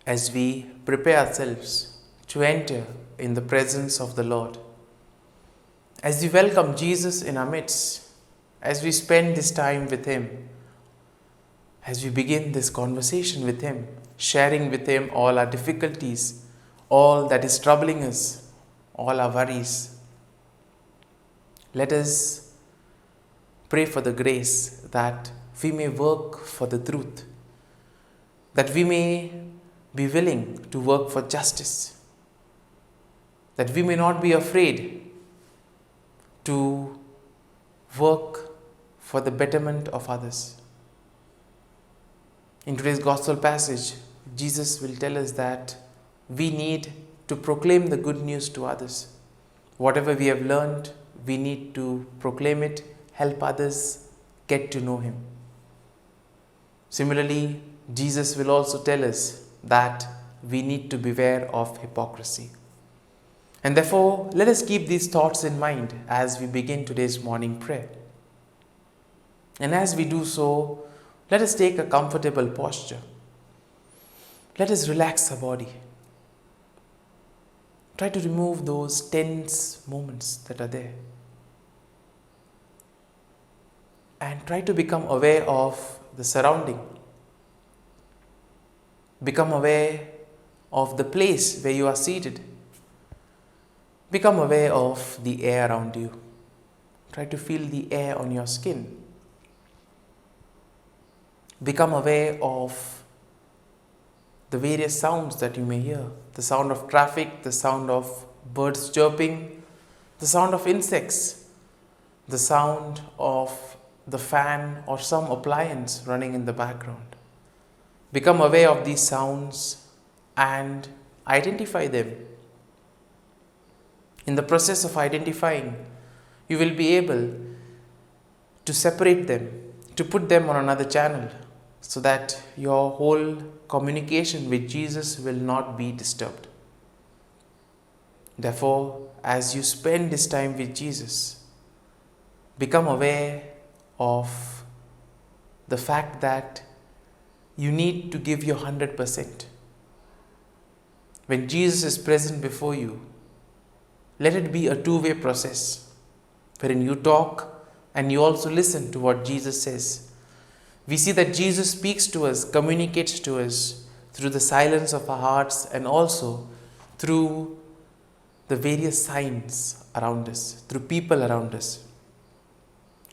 as we prepare ourselves to enter in the presence of the Lord, as we welcome Jesus in our midst, as we spend this time with Him, as we begin this conversation with Him, sharing with Him all our difficulties, all that is troubling us, all our worries, let us pray for the grace that we may work for the truth, that we may be willing to work for justice, that we may not be afraid to work for the betterment of others. In today's gospel passage, Jesus will tell us that we need to proclaim the good news to others. Whatever we have learned, we need to proclaim it, help others get to know Him. Similarly, Jesus will also tell us that we need to beware of hypocrisy. And therefore, let us keep these thoughts in mind as we begin today's morning prayer. And as we do so, let us take a comfortable posture. Let us relax our body. Try to remove those tense moments that are there. And try to become aware of the surrounding. Become aware of the place where you are seated. Become aware of the air around you. Try to feel the air on your skin. Become aware of the various sounds that you may hear. The sound of traffic, the sound of birds chirping, the sound of insects, the sound of the fan or some appliance running in the background. Become aware of these sounds and identify them. In the process of identifying, you will be able to separate them, to put them on another channel, so that your whole communication with Jesus will not be disturbed. Therefore, as you spend this time with Jesus, become aware of the fact that you need to give your 100%. When Jesus is present before you, let it be a two-way process, wherein you talk and you also listen to what Jesus says. We see that Jesus speaks to us, communicates to us through the silence of our hearts and also through the various signs around us, through people around us.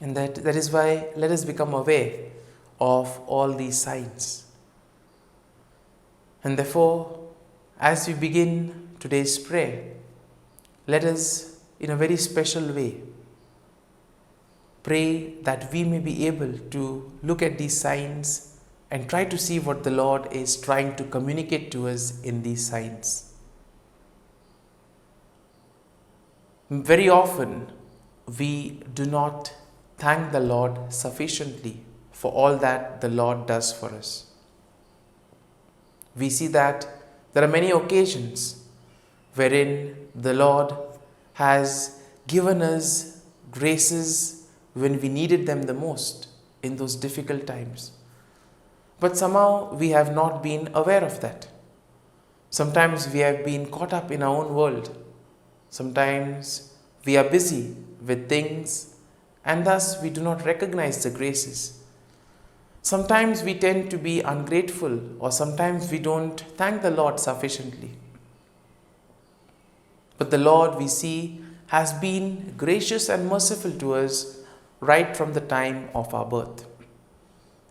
And that is why let us become aware of all these signs. And therefore, as we begin today's prayer, let us, in a very special way, pray that we may be able to look at these signs and try to see what the Lord is trying to communicate to us in these signs. Very often, we do not thank the Lord sufficiently for all that the Lord does for us. We see that there are many occasions wherein the Lord has given us graces when we needed them the most in those difficult times. But somehow we have not been aware of that. Sometimes we have been caught up in our own world. Sometimes we are busy with things and thus we do not recognize the graces. Sometimes we tend to be ungrateful, or sometimes we don't thank the Lord sufficiently. But the Lord, we see, has been gracious and merciful to us right from the time of our birth.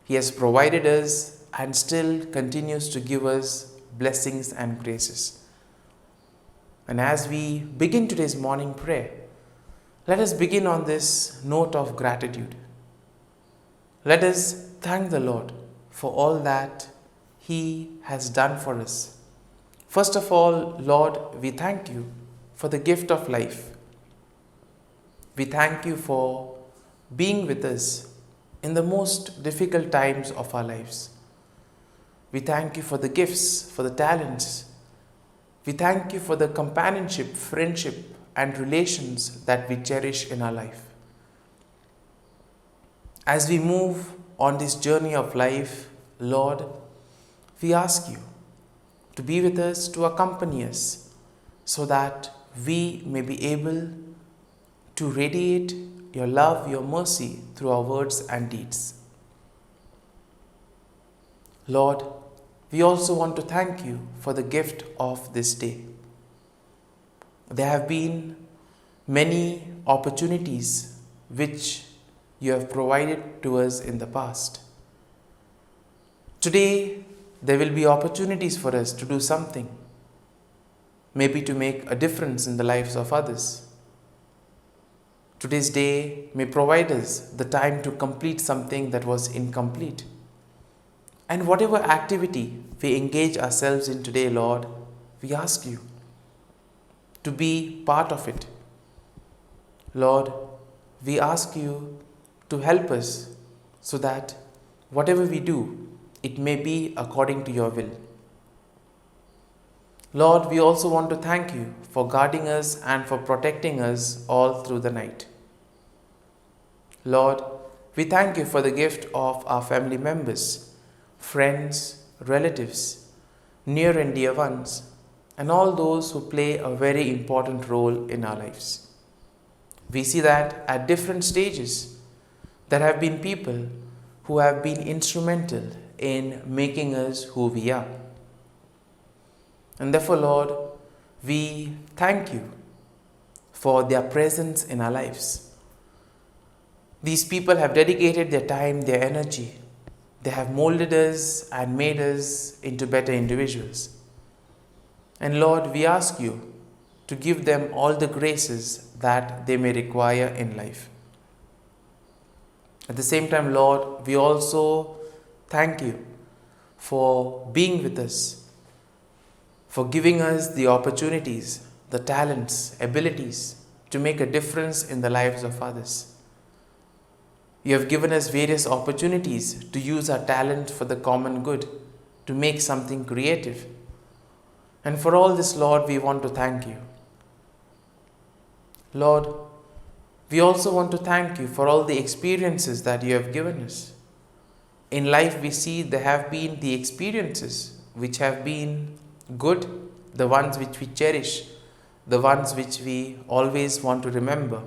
He has provided us and still continues to give us blessings and graces. And as we begin today's morning prayer, let us begin on this note of gratitude. Let us thank the Lord for all that He has done for us. First of all, Lord, we thank You for the gift of life. We thank You for being with us in the most difficult times of our lives. We thank You for the gifts, for the talents. We thank You for the companionship, friendship, and relations that we cherish in our life. As we move on this journey of life, Lord, we ask You to be with us, to accompany us, so that we may be able to radiate your love, your mercy through our words and deeds. Lord, we also want to thank you for the gift of this day. There have been many opportunities which you have provided to us in the past. Today, there will be opportunities for us to do something, maybe to make a difference in the lives of others. Today's day may provide us the time to complete something that was incomplete. And whatever activity we engage ourselves in today, Lord, we ask you to be part of it. Lord, we ask you to help us so that whatever we do, it may be according to your will. Lord, we also want to thank you for guarding us and for protecting us all through the night. Lord, we thank you for the gift of our family members, friends, relatives, near and dear ones, and all those who play a very important role in our lives. We see that at different stages, there have been people who have been instrumental in making us who we are. And therefore, Lord, we thank you for their presence in our lives. These people have dedicated their time, their energy. They have molded us and made us into better individuals. And Lord, we ask you to give them all the graces that they may require in life. At the same time, Lord, we also thank you for being with us, for giving us the opportunities, the talents, abilities to make a difference in the lives of others. You have given us various opportunities to use our talent for the common good, to make something creative. And for all this, Lord, we want to thank you. Lord, we also want to thank you for all the experiences that you have given us. In life, we see there have been the experiences which have been good, the ones which we cherish, the ones which we always want to remember.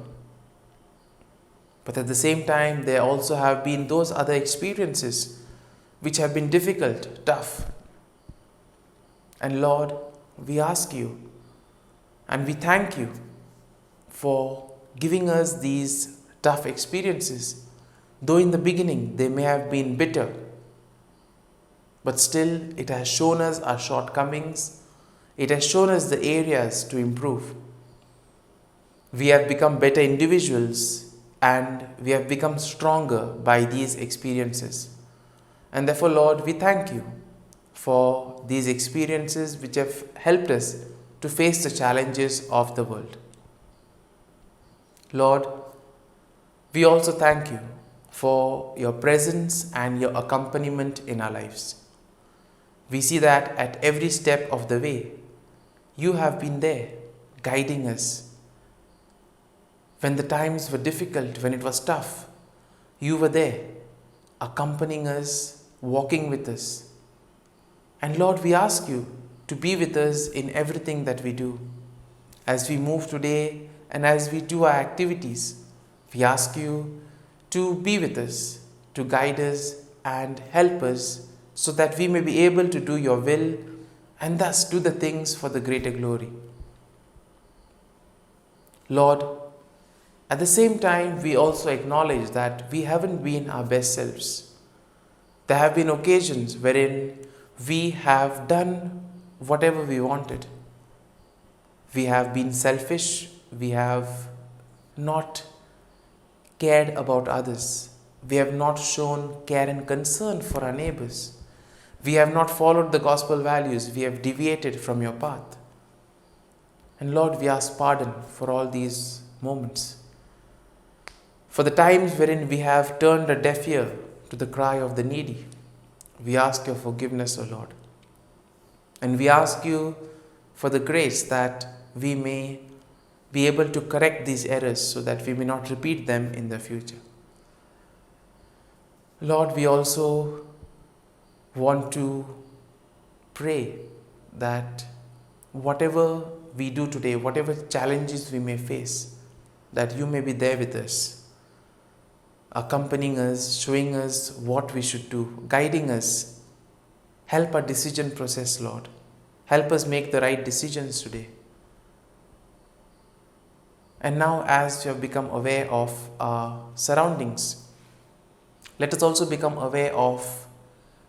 But at the same time, there also have been those other experiences which have been difficult, tough. And Lord, we ask you and we thank you for giving us these tough experiences. Though in the beginning they may have been bitter, but still it has shown us our shortcomings. It has shown us the areas to improve. We have become better individuals and we have become stronger by these experiences. And therefore, Lord, we thank you for these experiences which have helped us to face the challenges of the world. Lord, we also thank you for your presence and your accompaniment in our lives. We see that at every step of the way, you have been there, guiding us. When the times were difficult, when it was tough, you were there, accompanying us, walking with us. And Lord, we ask you to be with us in everything that we do. As we move today and as we do our activities, we ask you to be with us, to guide us and help us so that we may be able to do your will and thus do the things for the greater glory. Lord, at the same time, we also acknowledge that we haven't been our best selves. There have been occasions wherein we have done whatever we wanted. We have been selfish. We have not cared about others. We have not shown care and concern for our neighbors. We have not followed the gospel values. We have deviated from your path. And Lord, we ask pardon for all these moments. For the times wherein we have turned a deaf ear to the cry of the needy, we ask your forgiveness, O Lord. And we ask you for the grace that we may be able to correct these errors so that we may not repeat them in the future. Lord, we also want to pray that whatever we do today, whatever challenges we may face, that you may be there with us, accompanying us, showing us what we should do, guiding us. Help our decision process, Lord. Help us make the right decisions today. And now, as we have become aware of our surroundings, let us also become aware of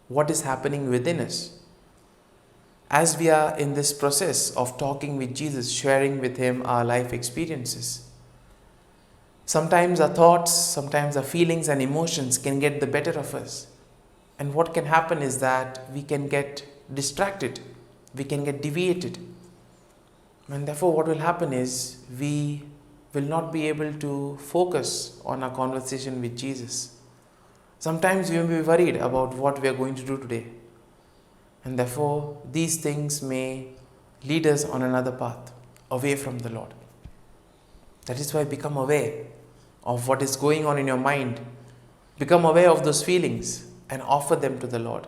what is happening within us. As we are in this process of talking with Jesus, sharing with Him our life experiences, sometimes our thoughts, sometimes our feelings and emotions can get the better of us. And what can happen is that we can get distracted, we can get deviated. And therefore what will happen is we will not be able to focus on our conversation with Jesus. Sometimes we may be worried about what we are going to do today. And therefore these things may lead us on another path, away from the Lord. That is why become aware of what is going on in your mind. Become aware of those feelings and offer them to the Lord.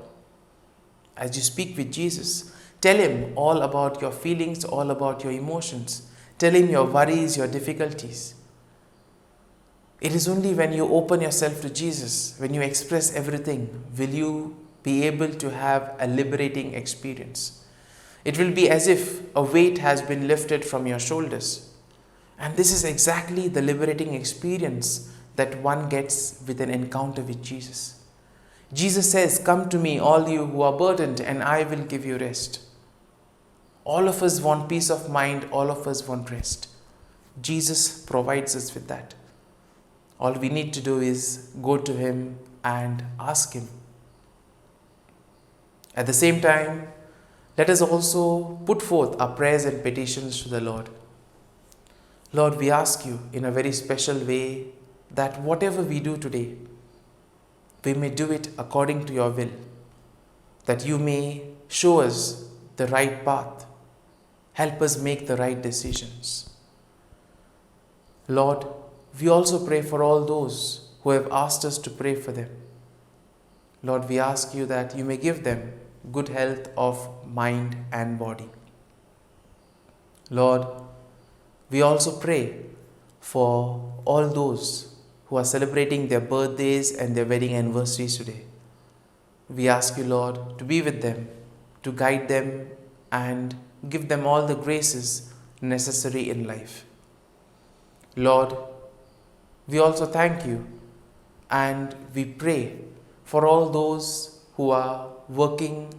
As you speak with Jesus, tell Him all about your feelings, all about your emotions. Tell Him your worries, your difficulties. It is only when you open yourself to Jesus, when you express everything, will you be able to have a liberating experience. It will be as if a weight has been lifted from your shoulders. And this is exactly the liberating experience that one gets with an encounter with Jesus. Jesus says, "Come to me, all you who are burdened, and I will give you rest." All of us want peace of mind, all of us want rest. Jesus provides us with that. All we need to do is go to Him and ask Him. At the same time, let us also put forth our prayers and petitions to the Lord. Lord, we ask you in a very special way that whatever we do today, we may do it according to your will, that you may show us the right path, help us make the right decisions. Lord, we also pray for all those who have asked us to pray for them. Lord, we ask you that you may give them good health of mind and body. Lord, we also pray for all those who are celebrating their birthdays and their wedding anniversaries today. We ask you, Lord, to be with them, to guide them and give them all the graces necessary in life. Lord, we also thank you and we pray for all those who are working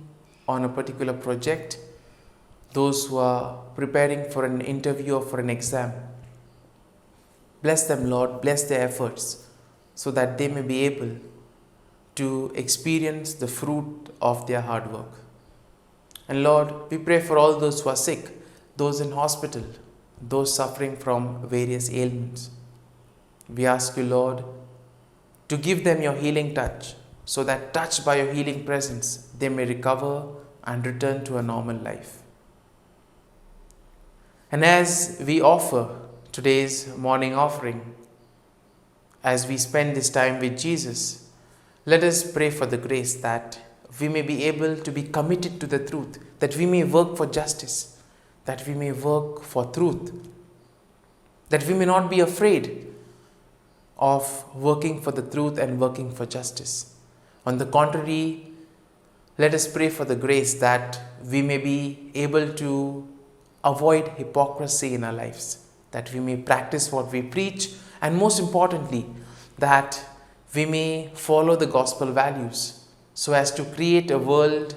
on a particular project, those who are preparing for an interview or for an exam. Bless them, Lord, bless their efforts so that they may be able to experience the fruit of their hard work. And Lord, we pray for all those who are sick, those in hospital, those suffering from various ailments. We ask you, Lord, to give them your healing touch, so that touched by your healing presence, they may recover and return to a normal life. And as we offer today's morning offering, as we spend this time with Jesus, let us pray for the grace that we may be able to be committed to the truth, that we may work for justice, that we may work for truth, that we may not be afraid of working for the truth and working for justice. On the contrary, let us pray for the grace that we may be able to avoid hypocrisy in our lives, that we may practice what we preach, and most importantly, that we may follow the gospel values so as to create a world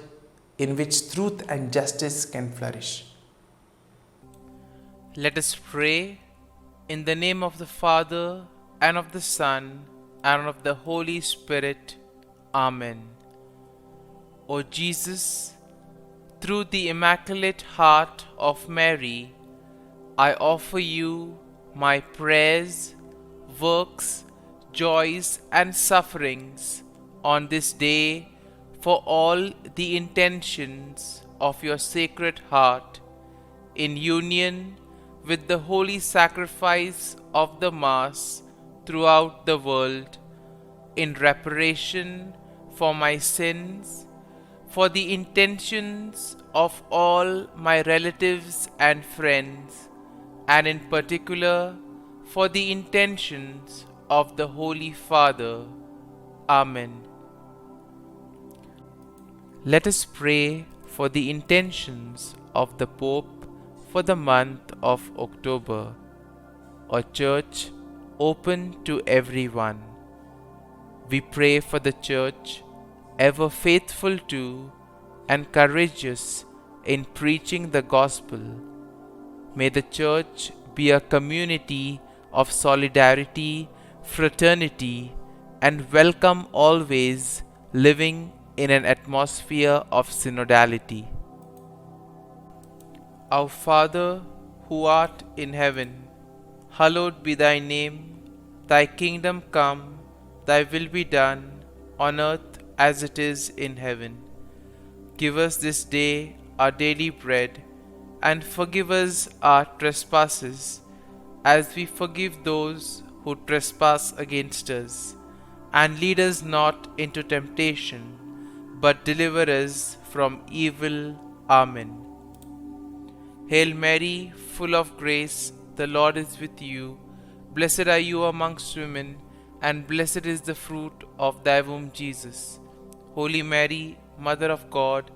in which truth and justice can flourish. Let us pray in the name of the Father, and of the Son, and of the Holy Spirit. Amen. O Jesus, through the Immaculate Heart of Mary, I offer you my prayers, works, joys, and sufferings on this day for all the intentions of your Sacred Heart, in union with the holy sacrifice of the Mass throughout the world, in reparation for my sins, for the intentions of all my relatives and friends, and in particular for the intentions of the Holy Father. Amen. Let us pray for the intentions of the Pope for the month of October, a church open to everyone. We pray for the church, ever faithful to and courageous in preaching the gospel. May the church be a community of solidarity, fraternity, and welcome always, living in an atmosphere of synodality. Our Father, who art in heaven, hallowed be thy name. Thy kingdom come, thy will be done, on earth as it is in heaven. Give us this day our daily bread, and forgive us our trespasses, as we forgive those who trespass against us. And lead us not into temptation, but deliver us from evil. Amen. Hail Mary, full of grace, the Lord is with you. Blessed are you amongst women, and blessed is the fruit of thy womb, Jesus. Holy Mary, Mother of God,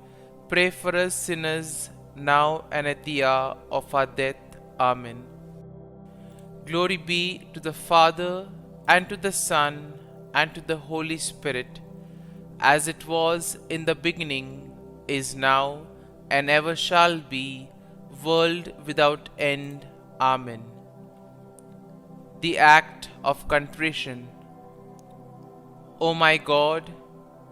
pray for us sinners, now and at the hour of our death. Amen. Glory be to the Father, and to the Son, and to the Holy Spirit, as it was in the beginning, is now, and ever shall be, world without end. Amen. The act of contrition. O my God,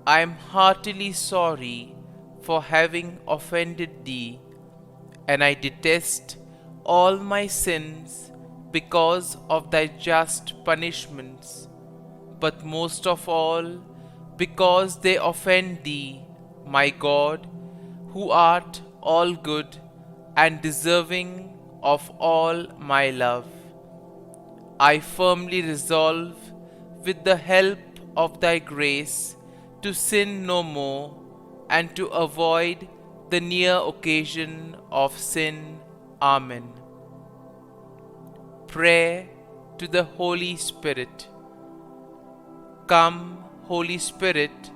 I am heartily sorry for having offended thee, and I detest all my sins because of thy just punishments, but most of all because they offend thee, my God, who art all good and deserving of all my love. I firmly resolve, with the help of thy grace, to sin no more, and to avoid the near occasion of sin. Amen. Prayer to the Holy Spirit. Come, Holy Spirit,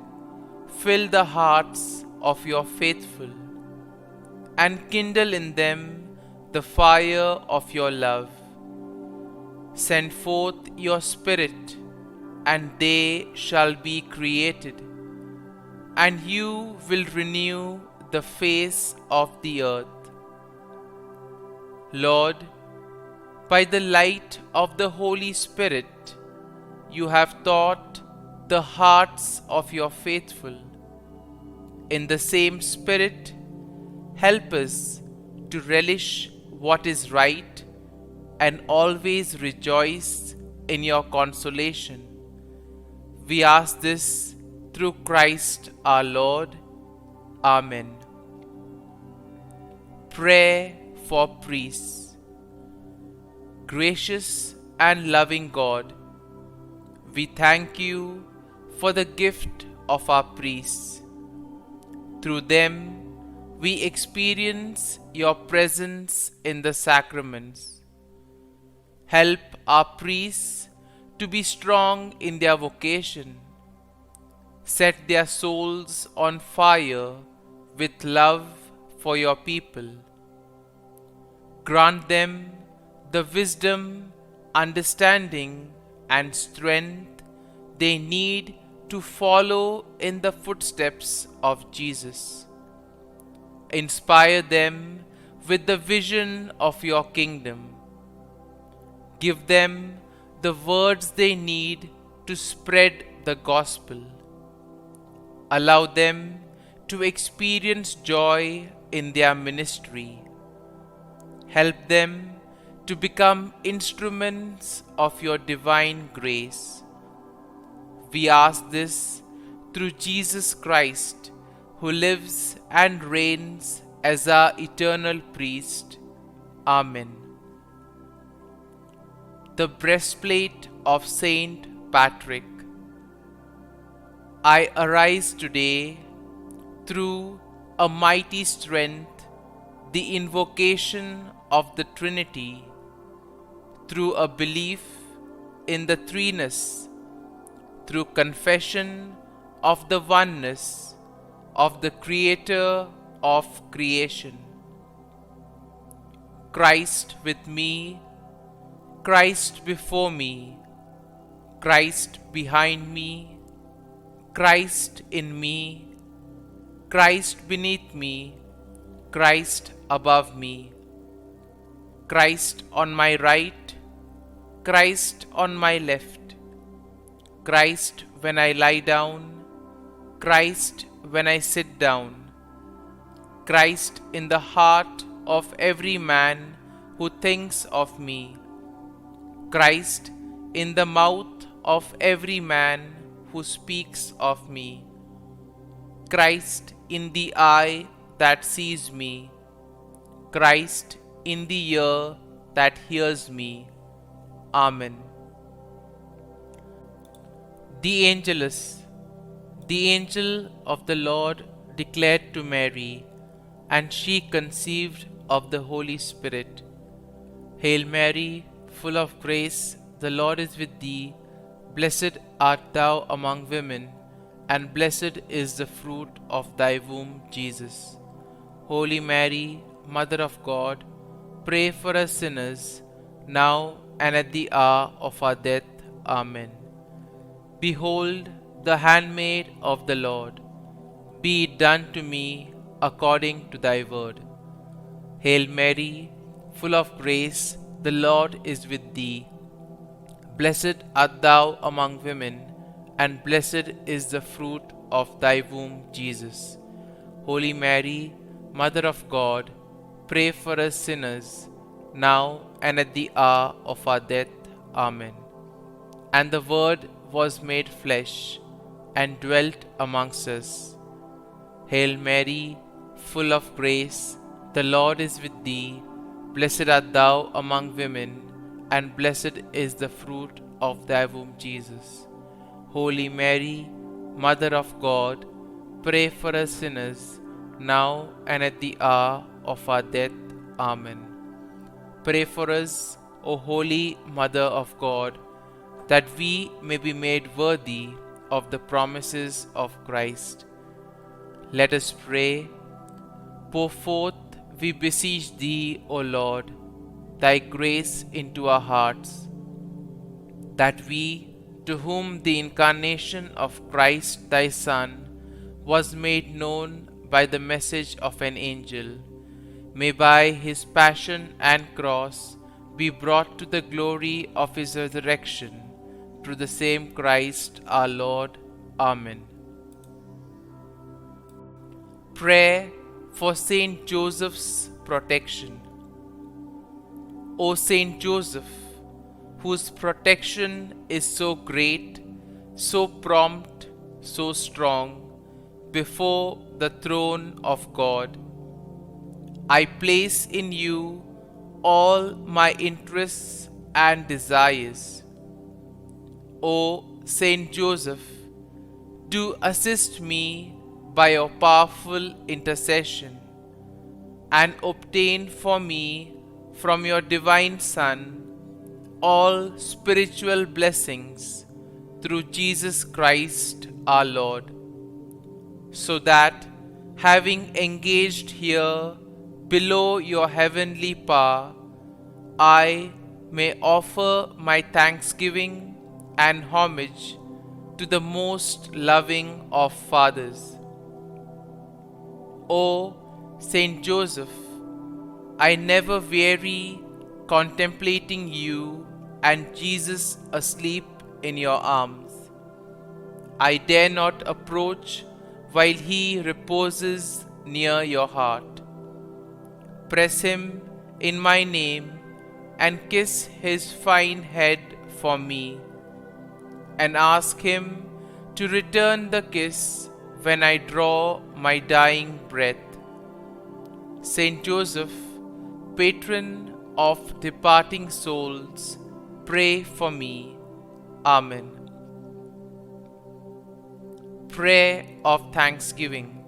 fill the hearts of your faithful, and kindle in them the fire of your love. Send forth your Spirit, and they shall be created, and you will renew the face of the earth. Lord, by the light of the Holy Spirit, you have taught the hearts of your faithful. In the same Spirit, help us to relish what is right and always rejoice in your consolation. We ask this through Christ our Lord. Amen. Prayer for priests. Gracious and loving God, we thank you for the gift of our priests. Through them, we experience your presence in the sacraments. Help our priests to be strong in their vocation. Set their souls on fire with love for your people. Grant them the wisdom, understanding, and strength they need to follow in the footsteps of Jesus. Inspire them with the vision of your kingdom. Give them the words they need to spread the gospel. Allow them to experience joy in their ministry. Help them to become instruments of your divine grace. We ask this through Jesus Christ, who lives and reigns as our eternal priest. Amen. The breastplate of Saint Patrick. I arise today, through a mighty strength, the invocation of the Trinity, through a belief in the threeness, through confession of the oneness of the Creator of creation. Christ with me, Christ before me, Christ behind me, Christ in me, Christ beneath me, Christ above me, Christ on my right, Christ on my left, Christ when I lie down, Christ when I sit down, Christ in the heart of every man who thinks of me, Christ in the mouth of every man who speaks of me, Christ in the eye that sees me, Christ in the ear that hears me. Amen. The Angelus. The angel of the Lord declared to Mary, and she conceived of the Holy Spirit. Hail Mary, full of grace, the Lord is with thee. Blessed art thou among women, and blessed is the fruit of thy womb, Jesus. Holy Mary, Mother of God, pray for us sinners, now and at the hour of our death. Amen. Behold, the handmaid of the Lord. Be it done to me according to thy word. Hail Mary, full of grace, the Lord is with thee. Blessed art thou among women, and blessed is the fruit of thy womb, Jesus. Holy Mary, Mother of God, pray for us sinners, now and at the hour of our death. Amen. And the Word was made flesh, and dwelt amongst us. Hail Mary, full of grace, the Lord is with thee. Blessed art thou among women, and blessed is the fruit of thy womb, Jesus. Holy Mary, Mother of God, pray for us sinners, now and at the hour of our death. Amen. Pray for us, O Holy Mother of God, that we may be made worthy of the promises of Christ. Let us pray. Pour forth, we beseech thee, O Lord, thy grace into our hearts, that we, to whom the incarnation of Christ thy Son was made known by the message of an angel, may by his passion and cross be brought to the glory of his resurrection, through the same Christ our Lord. Amen. Prayer for Saint Joseph's protection. O Saint Joseph, whose protection is so great, so prompt, so strong, before the throne of God, I place in you all my interests and desires. O Saint Joseph, do assist me by your powerful intercession, and obtain for me from your divine Son all spiritual blessings through Jesus Christ our Lord, so that, having engaged here below your heavenly power, I may offer my thanksgiving and homage to the most loving of fathers. O Saint Joseph, I never weary contemplating you and Jesus asleep in your arms. I dare not approach while he reposes near your heart. Press him in my name and kiss his fine head for me, and ask him to return the kiss when I draw my dying breath. Saint Joseph, patron of departing souls, pray for me. Amen. Prayer of Thanksgiving.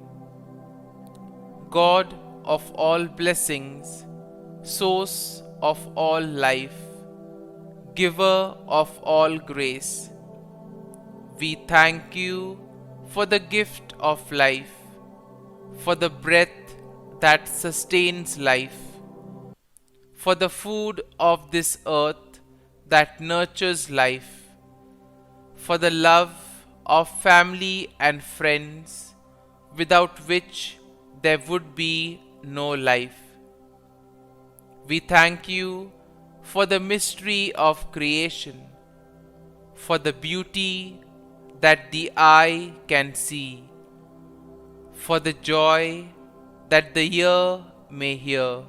God of all blessings, source of all life, giver of all grace, we thank you for the gift of life, for the breath that sustains life, for the food of this earth that nurtures life, for the love of family and friends, without which there would be no life. We thank you for the mystery of creation, for the beauty that the eye can see, for the joy that the ear may hear,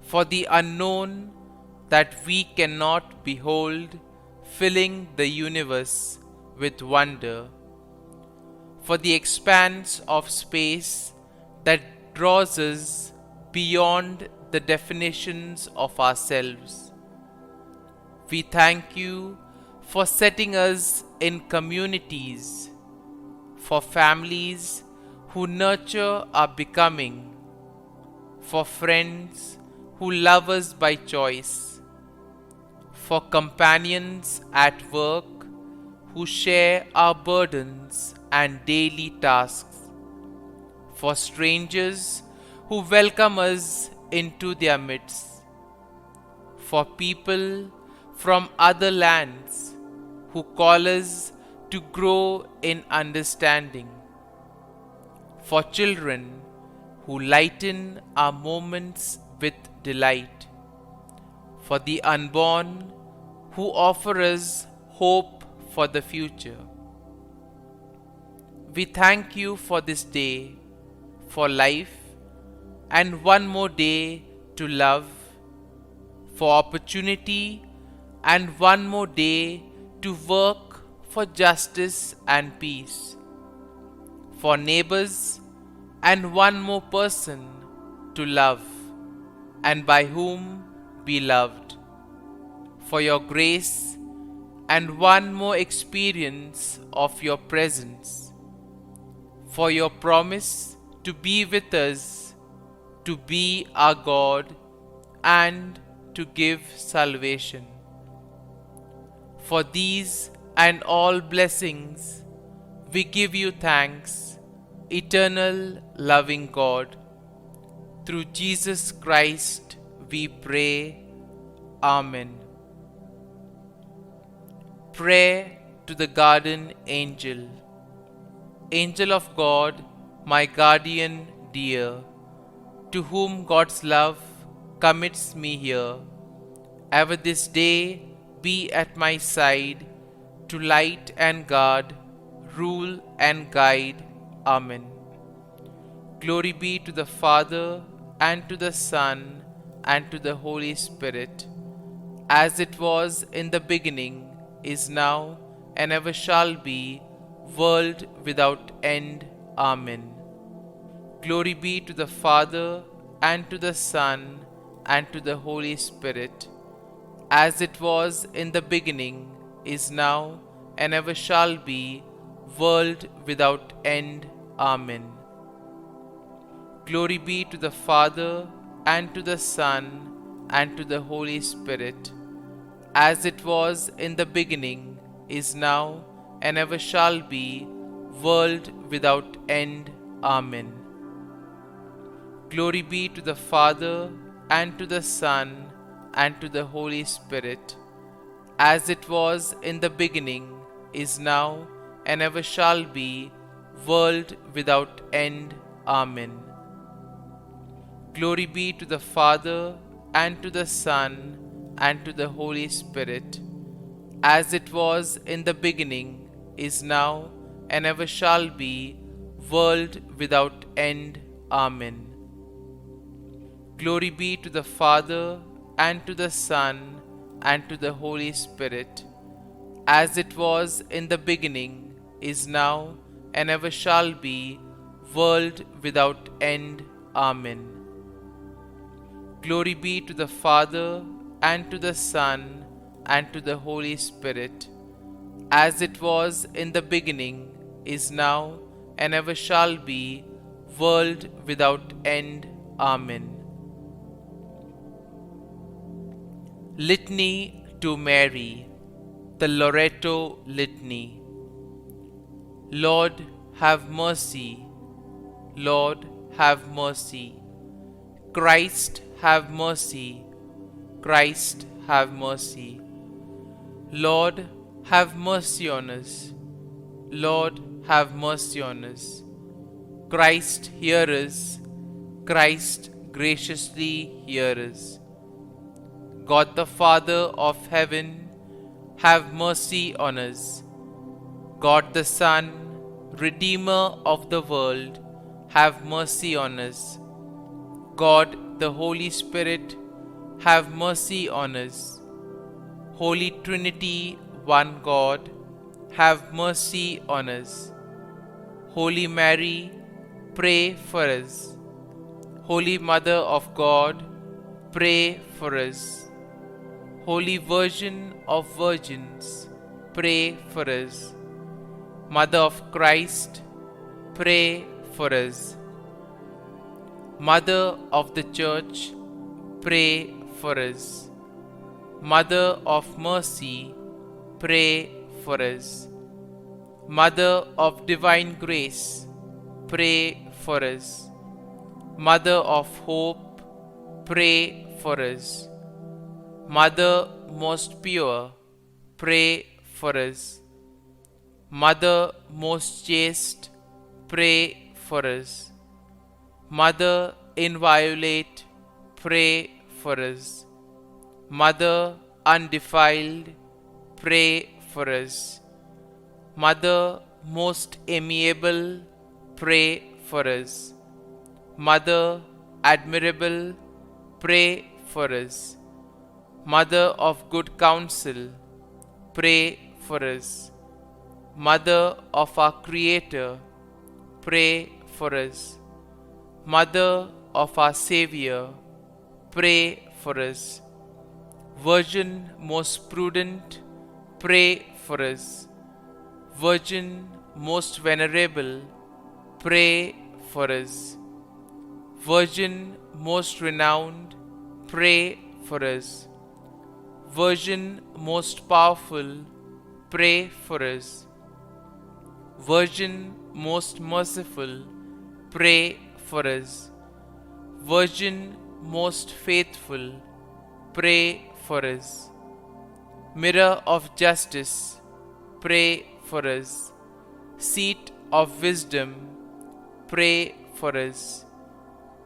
for the unknown that we cannot behold, filling the universe with wonder, for the expanse of space that draws us beyond the definitions of ourselves. We thank you for setting us in communities, for families who nurture our becoming, for friends who love us by choice, for companions at work who share our burdens and daily tasks, for strangers who welcome us into their midst, for people from other lands who call us to grow in understanding, for children who lighten our moments with delight, for the unborn who offer us hope for the future. We thank you for this day, for life, and one more day to love, for opportunity, and one more day to work for justice and peace, for neighbors, and one more person to love, and by whom be loved, for your grace, and one more experience of your presence, for your promise to be with us, to be our God, and to give salvation. For these and all blessings, we give you thanks, eternal loving God. Through Jesus Christ we pray. Amen. Prayer to the Guardian Angel. Angel of God, my guardian dear, to whom God's love commits me here, ever this day be at my side, to light and guard, rule and guide. Amen. Glory be to the Father, and to the Son, and to the Holy Spirit, as it was in the beginning, is now, and ever shall be, world without end. Amen. Glory be to the Father, and to the Son, and to the Holy Spirit, as it was in the beginning, is now, and ever shall be, world without end. Amen. Glory be to the Father, and to the Son, and to the Holy Spirit, as it was in the beginning, is now, and ever shall be, world without end. Amen. Glory be to the Father, and to the Son, and to the Holy Spirit, as it was in the beginning, is now, and ever shall be, world without end. Amen. Glory be to the Father, and to the Son, and to the Holy Spirit, as it was in the beginning, is now, and ever shall be, world without end. Amen. Glory be to the Father, and to the Son, and to the Holy Spirit, as it was in the beginning, is now, and ever shall be, world without end. Amen. Glory be to the Father, and to the Son, and to the Holy Spirit, as it was in the beginning, is now, and ever shall be, world without end. Amen. Litany to Mary, the Loreto Litany. Lord, have mercy. Lord, have mercy. Christ, have mercy. Christ, have mercy. Lord, have mercy on us. Lord, have mercy on us. Christ, hear us. Christ, graciously hear us. God the Father of heaven, have mercy on us. God the Son, Redeemer of the world, have mercy on us. God the Holy Spirit, have mercy on us. Holy Trinity, one God, have mercy on us. Holy Mary, pray for us. Holy Mother of God, pray for us. Holy Virgin of Virgins, pray for us. Mother of Christ, pray for us. Mother of the Church, pray for us. Mother of Mercy, pray for us. Mother of Divine Grace, pray for us. Mother of Hope, pray for us. Mother most pure, pray for us. Mother most chaste, pray for us. Mother inviolate, pray for us. Mother undefiled, pray for us. Mother most amiable, pray for us. Mother admirable, pray for us. Mother of good counsel, pray for us. Mother of our Creator, pray for us. Mother of our Savior, pray for us. Virgin most prudent, pray for us. Virgin most venerable, pray for us. Virgin most renowned, pray for us. Virgin most powerful, pray for us. Virgin most merciful, pray for us. Virgin most faithful, pray for us. Mirror of justice, pray for us. Seat of wisdom, pray for us.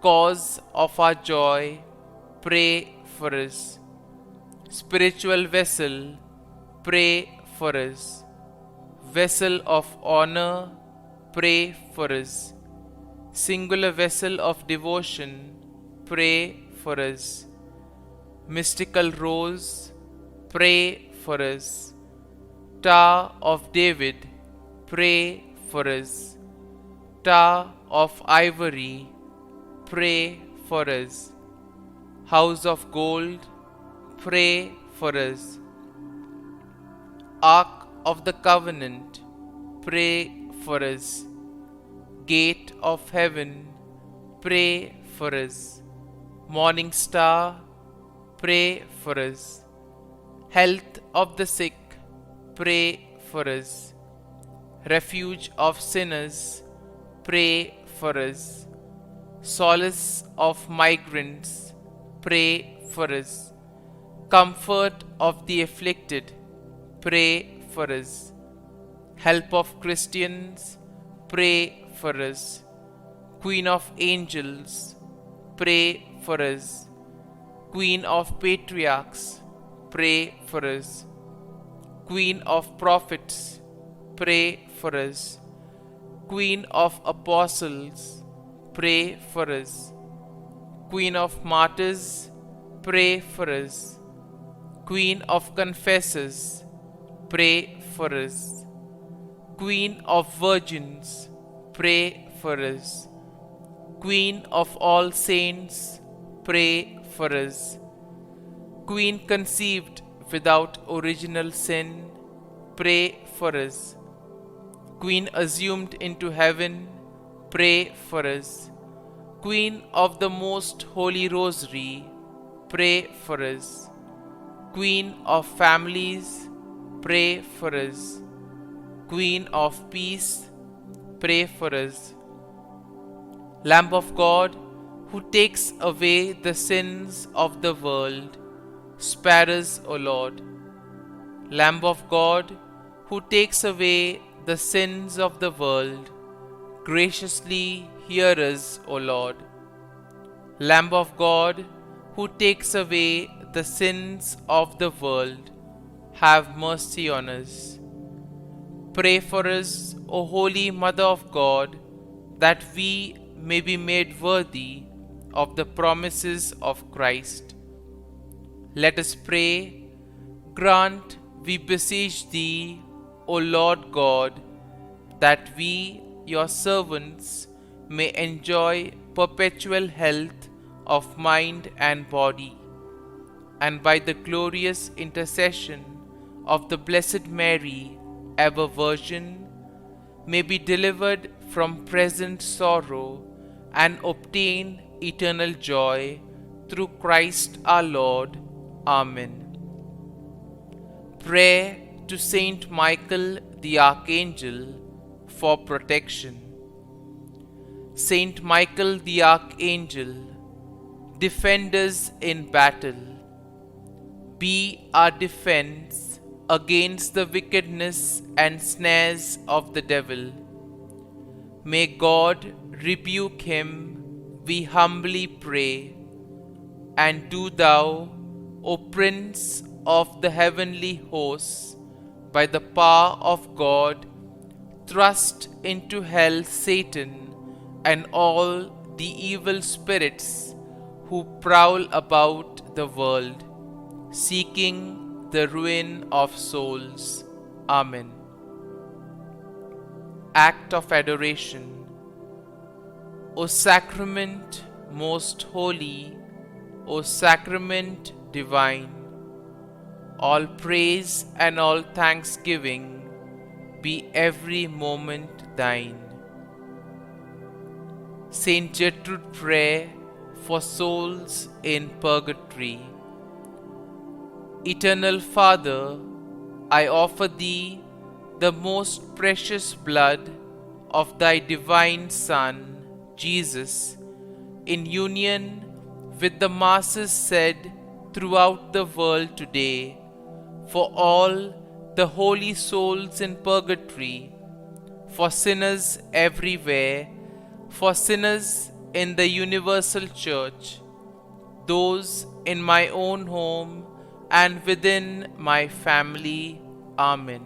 Cause of our joy, pray for us. Spiritual vessel, pray for us. Vessel of honor, pray for us. Singular vessel of devotion, pray for us. Mystical rose, pray for us. Tower of David, pray for us. Tower of ivory, pray for us. House of gold, pray for us. Ark of the Covenant, pray for us. Gate of heaven, pray for us. Morning star, pray for us. Health of the sick, pray for us. Refuge of sinners, pray for us. Solace of migrants, pray for us. Comfort of the afflicted, pray for us. Help of Christians, pray for us. Queen of angels, pray for us. Queen of patriarchs, pray for us. Queen of prophets, pray for us. Queen of apostles, pray for us. Queen of martyrs, pray for us. Queen of confessors, pray for us. Queen of virgins, pray for us. Queen of all saints, pray for us. Queen conceived without original sin, pray for us. Queen assumed into heaven, pray for us. Queen of the Most Holy Rosary, pray for us. Queen of Families, pray for us. Queen of Peace, pray for us. Lamb of God, who takes away the sins of the world, spare us, O Lord. Lamb of God, who takes away the sins of the world, graciously hear us, O Lord. Lamb of God, who takes away the sins of the world, have mercy on us. Pray for us, O Holy Mother of God, that we may be made worthy of the promises of Christ. Let us pray. Grant, we beseech Thee, O Lord God, that we, Your servants, may enjoy perpetual health of mind and body, and by the glorious intercession of the Blessed Mary, ever Virgin, may be delivered from present sorrow and obtain eternal joy through Christ our Lord. Amen. Prayer to Saint Michael the Archangel for protection. Saint Michael the Archangel, defend us in battle. Be our defense against the wickedness and snares of the devil. May God rebuke him, we humbly pray. And do Thou, O Prince of the heavenly hosts, by the power of God, thrust into hell Satan and all the evil spirits who prowl about the world, seeking the ruin of souls. Amen. Act of Adoration. O Sacrament most holy, O Sacrament divine, all praise and all thanksgiving be every moment Thine. Saint Gertrude Prayer for souls in purgatory. Eternal Father, I offer Thee the most precious blood of Thy divine Son, Jesus, in union with the masses said throughout the world today, for all the holy souls in purgatory, for sinners everywhere, for sinners in the universal church, those in my own home and within my family. Amen.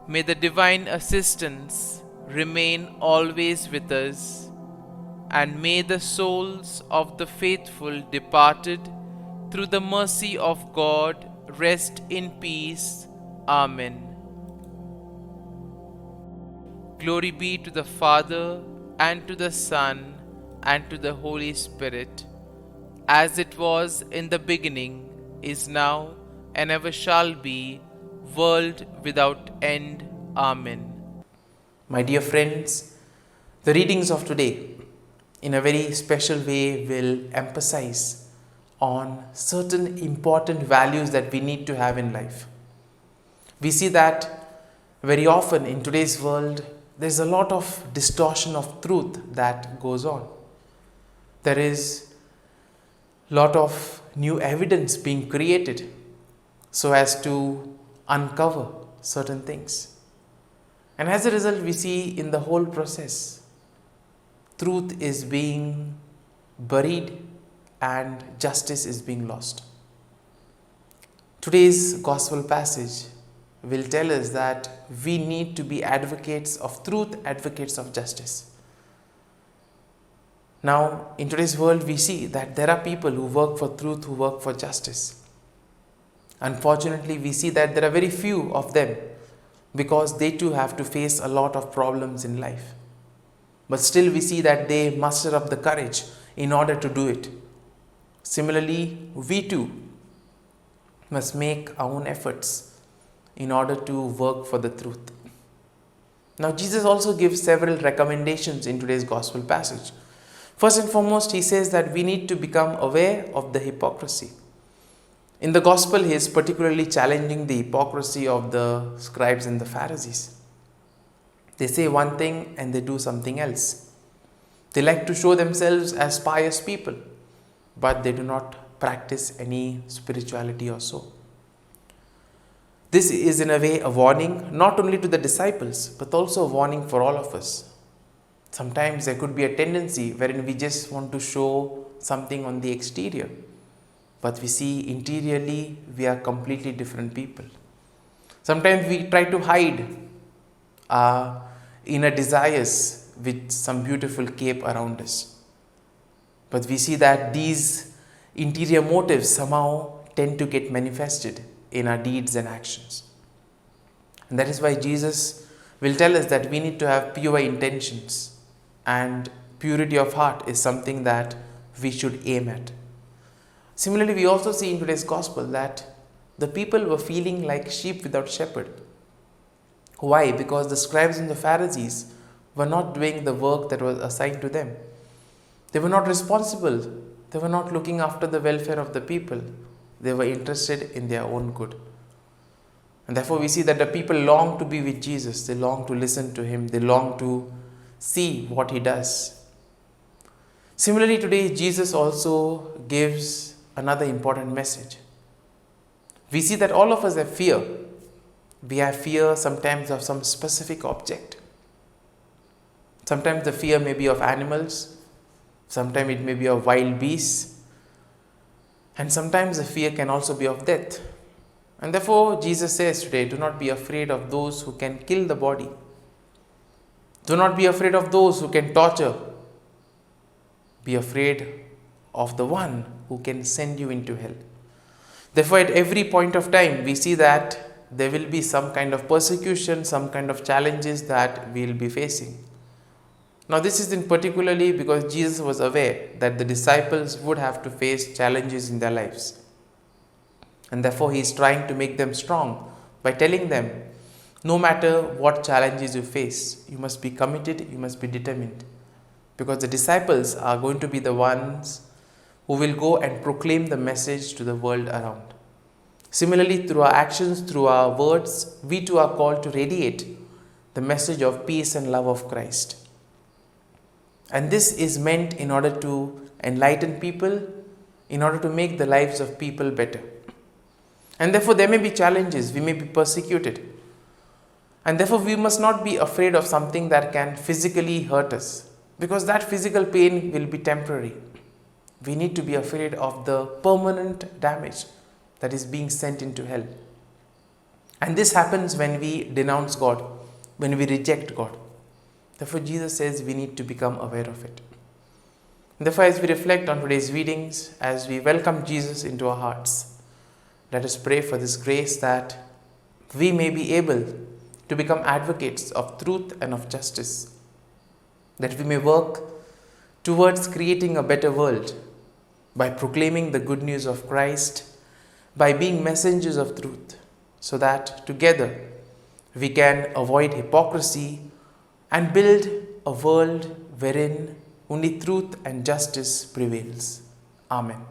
May the divine assistance remain always with us, and may the souls of the faithful departed through the mercy of God rest in peace. Amen. Glory be to the Father, and to the Son, and to the Holy Spirit, as it was in the beginning, is now, and ever shall be, world without end. Amen. My dear friends, the readings of today, in a very special way, will emphasize on certain important values that we need to have in life. We see that very often in today's world, there's a lot of distortion of truth that goes on. There is a lot of new evidence being created so as to uncover certain things. And as a result, we see in the whole process, truth is being buried and justice is being lost. Today's gospel passage will tell us that we need to be advocates of truth, advocates of justice. Now, in today's world, we see that there are people who work for truth, who work for justice. Unfortunately, we see that there are very few of them because they too have to face a lot of problems in life. But still, we see that they muster up the courage in order to do it. Similarly, we too must make our own efforts in order to work for the truth. Now, Jesus also gives several recommendations in today's gospel passage. First and foremost, he says that we need to become aware of the hypocrisy. In the gospel, he is particularly challenging the hypocrisy of the scribes and the Pharisees. They say one thing and they do something else. They like to show themselves as pious people, but they do not practice any spirituality or so. This is in a way a warning not only to the disciples, but also a warning for all of us. Sometimes there could be a tendency wherein we just want to show something on the exterior, but we see interiorly we are completely different people. Sometimes we try to hide our inner desires with some beautiful cape around us, but we see that these interior motives somehow tend to get manifested in our deeds and actions. And that is why Jesus will tell us that we need to have pure intentions, and purity of heart is something that we should aim at. Similarly, we also see in today's gospel that the people were feeling like sheep without shepherd. Why? Because the scribes and the Pharisees were not doing the work that was assigned to them. They were not responsible. They were not looking after the welfare of the people. They were interested in their own good. And therefore we see that the people long to be with Jesus. They long to listen to him. They long to see what he does. Similarly, today Jesus also gives another important message. We see that all of us have fear. We have fear sometimes of some specific object. Sometimes the fear may be of animals. Sometimes it may be of wild beasts. And sometimes the fear can also be of death. And therefore, Jesus says today, do not be afraid of those who can kill the body. Do not be afraid of those who can torture. Be afraid of the one who can send you into hell. Therefore, at every point of time, we see that there will be some kind of persecution, some kind of challenges that we will be facing. Now, this is in particularly because Jesus was aware that the disciples would have to face challenges in their lives. And therefore, he is trying to make them strong by telling them, no matter what challenges you face, you must be committed, you must be determined. Because the disciples are going to be the ones who will go and proclaim the message to the world around. Similarly, through our actions, through our words, we too are called to radiate the message of peace and love of Christ. And this is meant in order to enlighten people, in order to make the lives of people better. And therefore there may be challenges, we may be persecuted. And therefore we must not be afraid of something that can physically hurt us, because that physical pain will be temporary. We need to be afraid of the permanent damage that is being sent into hell. And this happens when we denounce God, when we reject God. Therefore, Jesus says we need to become aware of it. And therefore, as we reflect on today's readings, as we welcome Jesus into our hearts, let us pray for this grace that we may be able to become advocates of truth and of justice, that we may work towards creating a better world by proclaiming the good news of Christ, by being messengers of truth, so that together we can avoid hypocrisy and build a world wherein only truth and justice prevails. Amen.